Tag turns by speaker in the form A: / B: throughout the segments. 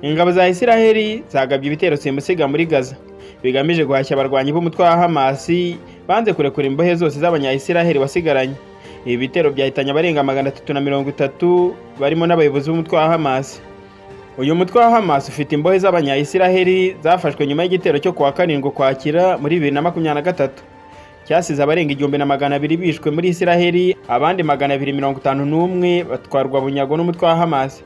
A: Ingabo za Isiraheli zagabye ibitero simusiga muri Gaza bigamije guhashya abarwanyi b'umutwe wa Hamas banze kurekura imbohe zose z'abanya-Isiraheli wasigaranye. Ibi bitero byahitanye abarenga 330 barimo n'abayobozi b'umutwe wa Hamas. Uyu mutwe wa Hamas ufite imbohe z'abanya-Isiraheli zafashwe nyuma y'igitero cyo kuwa 7 Ukwakira muri 2023 cyasize abarenga 1200 bishwe muri Isiraheli, abandi 251 batwarwa bunyago n'umutwe wa Hamas.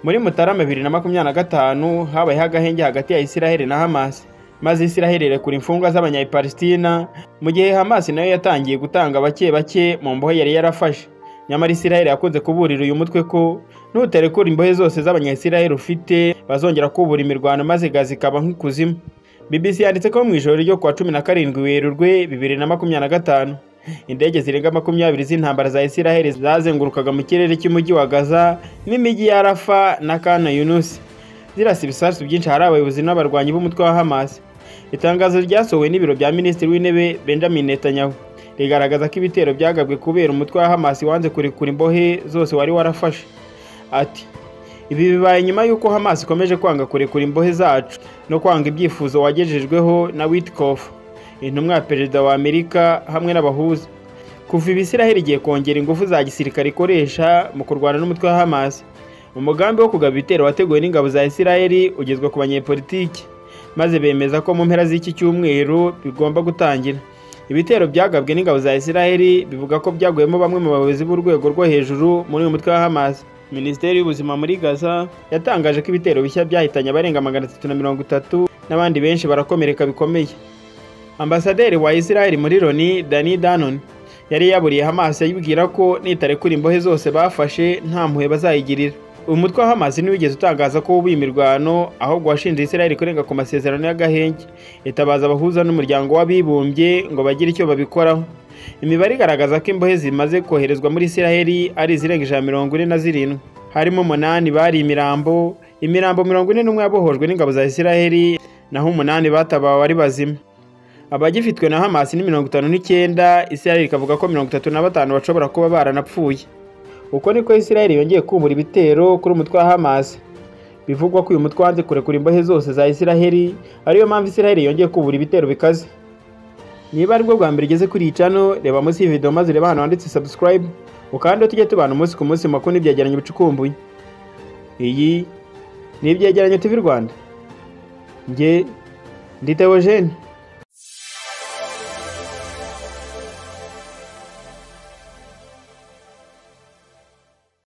A: Muri Mutarama 2025 habayeho agahenge hagati ya Isiraheli na Hamas, maze Isiraheli irekura imfungwa z'abanya-Palestina mu gihe Hamas nayo yatangiye gutanga bake mu mbohe yari yarafashe. Nyamara Isiraheli yakunze kuburira uyu mutwe ko nuterekura imbohe zose z'abanya-Isiraheli ufite bazongera kubura imirwano maze Gaza ikaba nk'ikuzimu. BBC yanditse ko mu ijoro ryo kuwa 17 Werurwe 2025 indege zirenga 20 z'intambara za Isiraheli zazengurukaga mu kirere cy'umujyi wa Gaza n'imijyi ya Rafa na Khan Yunus zirasa ibisasu byinshi hari abayobozi n'abarwanyi b'umutwe wa Hamas. Itangazo ryasohowe n'ibiro bya Minisitiri w'Intebe Benjamin Netanyahu rigaragaza ko ibitero byagabwe kubera umutwe wa Hamas wanze kurekura imbohe zose wari warafashe. Ati ibi bibaye nyuma y'uko Hamas ikomeje kwanga kurekura imbohe zacu no kwanga ibyifuzo wagejejweho na Witkoff, intumwa ya perezida wa Amerika hamwe n'abahuza. Kuva Isiraheli igiye kongera ingufu za gisirikare ikoresha mu kurwana n'umutwe wa Hamas, umugambi wo kugaba ibitero wateguwe n'ingabo za Isiraheli ugezwe ku banyepolitiki, maze bemeza ko mu mpera z'iki cyumweru bigomba gutangira. Ibitero byagabwe n'ingabo za Isiraheli bivuga ko byaguyemo bamwe mu bayobozi b'urwego rwo hejuru muri uyu mutwe wa Hamas. Minisiteri y'ubuzima muri Gaza yatangaje ko ibitero bishya byahitanye abarenga 330 n'abandi benshi barakomereka bikomeye. Ambasaderi wa Isiraheli muri Loni Dani Danon yari yaburiye Hamas yibwira ko nitarekura imbohe zose bafashe nta mpuhwe bazayigirira. Umutwe wa Hamas niwigeze utangaza ko ubuye imirwano ahubwo washinje Isiraheli kurenga ku masezerano y'agahenge, itabaza abahuza n'umuryango w'abibumbye ngo bagire icyo babikoraho. Imibare igaragaza ko imbohe zimaze koherezwa muri Isiraheli ari zirenga 147, harimo 8 bari imirambo 41 yabohojwe n'ingabo za Isiraheli naho 8 batabawe ari bazima. Abagifitwe na Hamas ni 59, Isiraheli ikavuga ko 35 bashobora kuba baranapfuye. Uko niko Isiraheli yongeye kubura ibitero kuri umutwe wa Hamas. Bivugwa ko uyu mutwe wanze kurekura imbohe zose za Isiraheli, ariyo mpamvu Isiraheli yongeye kubura ibitero bikaze. Niba ari bwo bwa mbere ugeze kuri iyi channel, reba munsi y'video maze reba hano handitse subscribe, ukande tujye tubana umunsi ku munsi makuru n'ibyegeranyo bicukumbuye. Iyi ni Ibyegeranyo TV Rwanda. Nge ndi Theogene.